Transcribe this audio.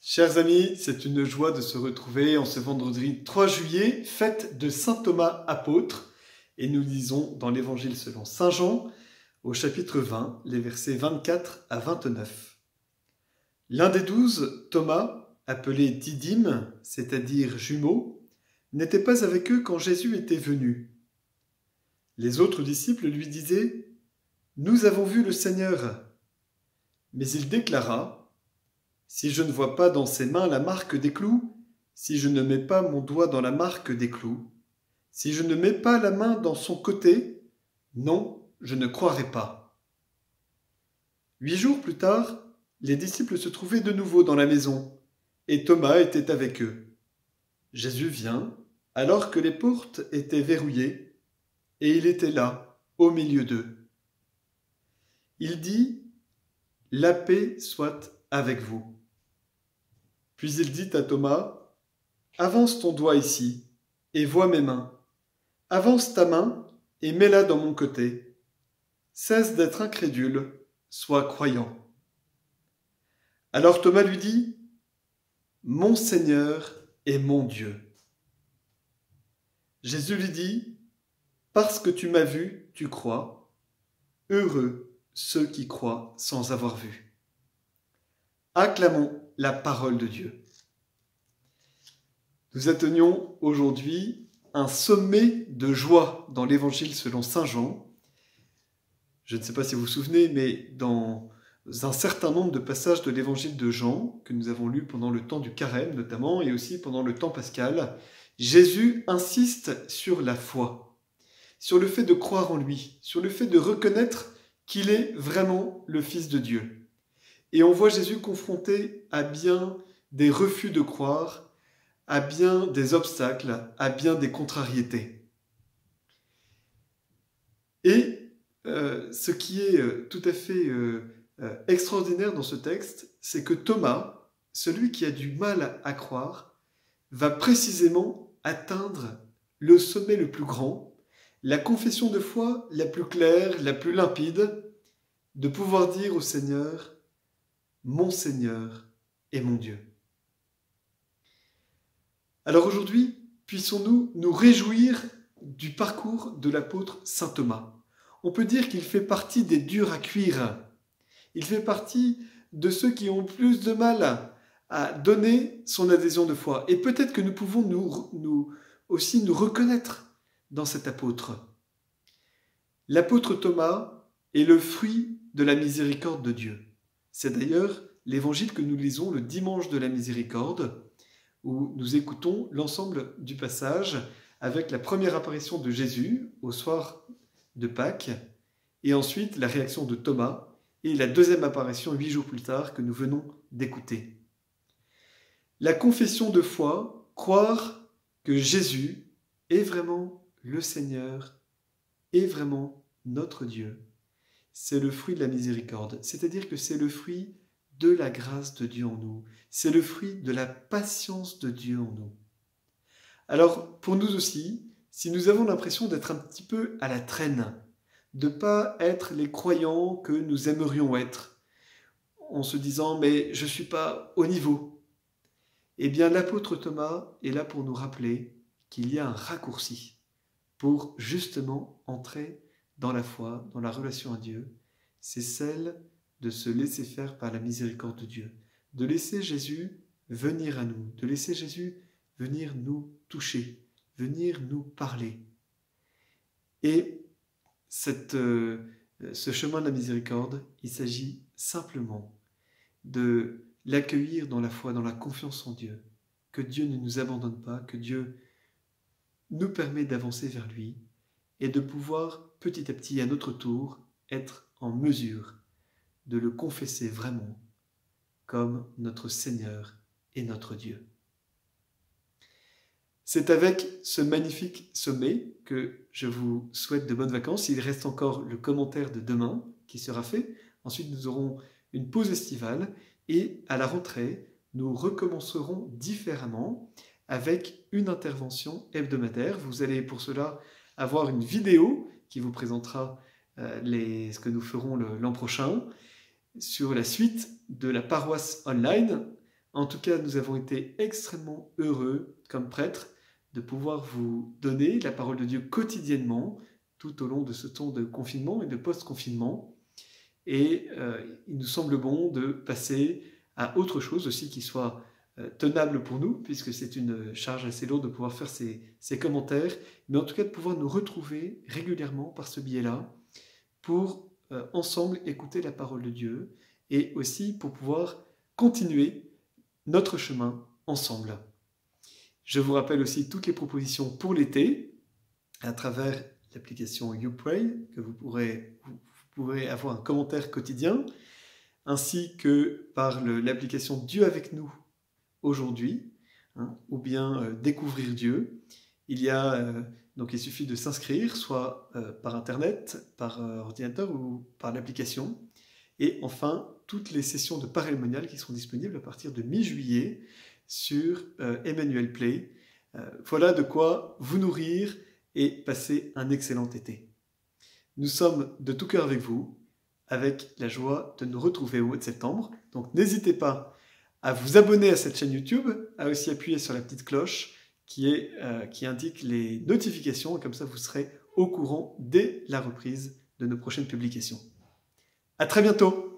Chers amis, c'est une joie de se retrouver en ce vendredi 3 juillet, fête de saint Thomas apôtre. Et nous lisons dans l'évangile selon saint Jean, au chapitre 20, les versets 24 à 29. L'un des 12, Thomas, appelé Didyme, c'est-à-dire jumeau, n'était pas avec eux quand Jésus était venu. Les autres disciples lui disaient « Nous avons vu le Seigneur ». Mais il déclara « Si je ne vois pas dans ses mains la marque des clous, si je ne mets pas mon doigt dans la marque des clous, si je ne mets pas la main dans son côté, non, je ne croirai pas. » 8 jours plus tard, les disciples se trouvaient de nouveau dans la maison, et Thomas était avec eux. Jésus vient, alors que les portes étaient verrouillées, et il était là, au milieu d'eux. Il dit « La paix soit avec vous. » Puis il dit à Thomas « Avance ton doigt ici, et vois mes mains. Avance ta main, et mets-la dans mon côté. Cesse d'être incrédule, sois croyant. » Alors Thomas lui dit « Mon Seigneur et mon Dieu. » Jésus lui dit « Parce que tu m'as vu, tu crois. Heureux ceux qui croient sans avoir vu. » Acclamons la parole de Dieu. Nous atteignons aujourd'hui un sommet de joie dans l'évangile selon saint Jean. Je ne sais pas si vous vous souvenez, mais dans un certain nombre de passages de l'évangile de Jean, que nous avons lus pendant le temps du carême notamment, et aussi pendant le temps pascal, Jésus insiste sur la foi, sur le fait de croire en lui, sur le fait de reconnaître qu'il est vraiment le Fils de Dieu. Et on voit Jésus confronté à bien des refus de croire, à bien des obstacles, à bien des contrariétés. Et ce qui est tout à fait extraordinaire dans ce texte, c'est que Thomas, celui qui a du mal à croire, va précisément atteindre le sommet le plus grand, la confession de foi la plus claire, la plus limpide, de pouvoir dire au Seigneur « Mon Seigneur et mon Dieu ». Alors aujourd'hui, puissons-nous nous réjouir du parcours de l'apôtre saint Thomas. On peut dire qu'il fait partie des durs à cuire. Il fait partie de ceux qui ont plus de mal à donner son adhésion de foi. Et peut-être que nous pouvons aussi nous reconnaître dans cet apôtre. L'apôtre Thomas est le fruit de la miséricorde de Dieu. C'est d'ailleurs l'évangile que nous lisons le dimanche de la miséricorde, où nous écoutons l'ensemble du passage avec la première apparition de Jésus au soir de Pâques, et ensuite la réaction de Thomas, et la deuxième apparition 8 jours plus tard que nous venons d'écouter. La confession de foi, croire que Jésus est vraiment le Seigneur, est vraiment notre Dieu, c'est le fruit de la miséricorde, c'est-à-dire que c'est le fruit de la grâce de Dieu en nous, c'est le fruit de la patience de Dieu en nous. Alors, pour nous aussi, si nous avons l'impression d'être un petit peu à la traîne, de ne pas être les croyants que nous aimerions être, en se disant « mais je ne suis pas au niveau », eh bien l'apôtre Thomas est là pour nous rappeler qu'il y a un raccourci pour justement entrer dans la foi, dans la relation à Dieu. C'est celle de se laisser faire par la miséricorde de Dieu, de laisser Jésus venir à nous, de laisser Jésus venir nous toucher, venir nous parler. Et ce chemin de la miséricorde, il s'agit simplement de l'accueillir dans la foi, dans la confiance en Dieu, que Dieu ne nous abandonne pas, que Dieu nous permet d'avancer vers lui et de pouvoir petit à petit, à notre tour, être en mesure de le confesser vraiment comme notre Seigneur et notre Dieu. C'est avec ce magnifique sommet que je vous souhaite de bonnes vacances. Il reste encore le commentaire de demain qui sera fait. Ensuite, nous aurons une pause estivale et à la rentrée, nous recommencerons différemment avec une intervention hebdomadaire. Vous allez pour cela avoir une vidéo qui vous présentera ce que nous ferons l'an prochain sur la suite de la paroisse online En tout cas, nous avons été extrêmement heureux, comme prêtres, de pouvoir vous donner la parole de Dieu quotidiennement, tout au long de ce temps de confinement et de post-confinement. Et il nous semble bon de passer à autre chose aussi qui soit tenable pour nous, puisque c'est une charge assez lourde de pouvoir faire ces commentaires, mais en tout cas de pouvoir nous retrouver régulièrement par ce biais-là, pour ensemble écouter la parole de Dieu, et aussi pour pouvoir continuer notre chemin ensemble. Je vous rappelle aussi toutes les propositions pour l'été, à travers l'application YouPray, que vous pourrez avoir un commentaire quotidien, ainsi que par l'application Dieu avec nous aujourd'hui, ou bien Découvrir Dieu. Donc il suffit de s'inscrire, soit par internet, par ordinateur ou par l'application. Et enfin, toutes les sessions de parélmonial qui seront disponibles à partir de mi-juillet sur Emmanuel Play. Voilà de quoi vous nourrir et passer un excellent été. Nous sommes de tout cœur avec vous, avec la joie de nous retrouver au mois de septembre. Donc n'hésitez pas à vous abonner à cette chaîne YouTube, à aussi appuyer sur la petite cloche qui indique les notifications, et comme ça vous serez au courant dès la reprise de nos prochaines publications. À très bientôt!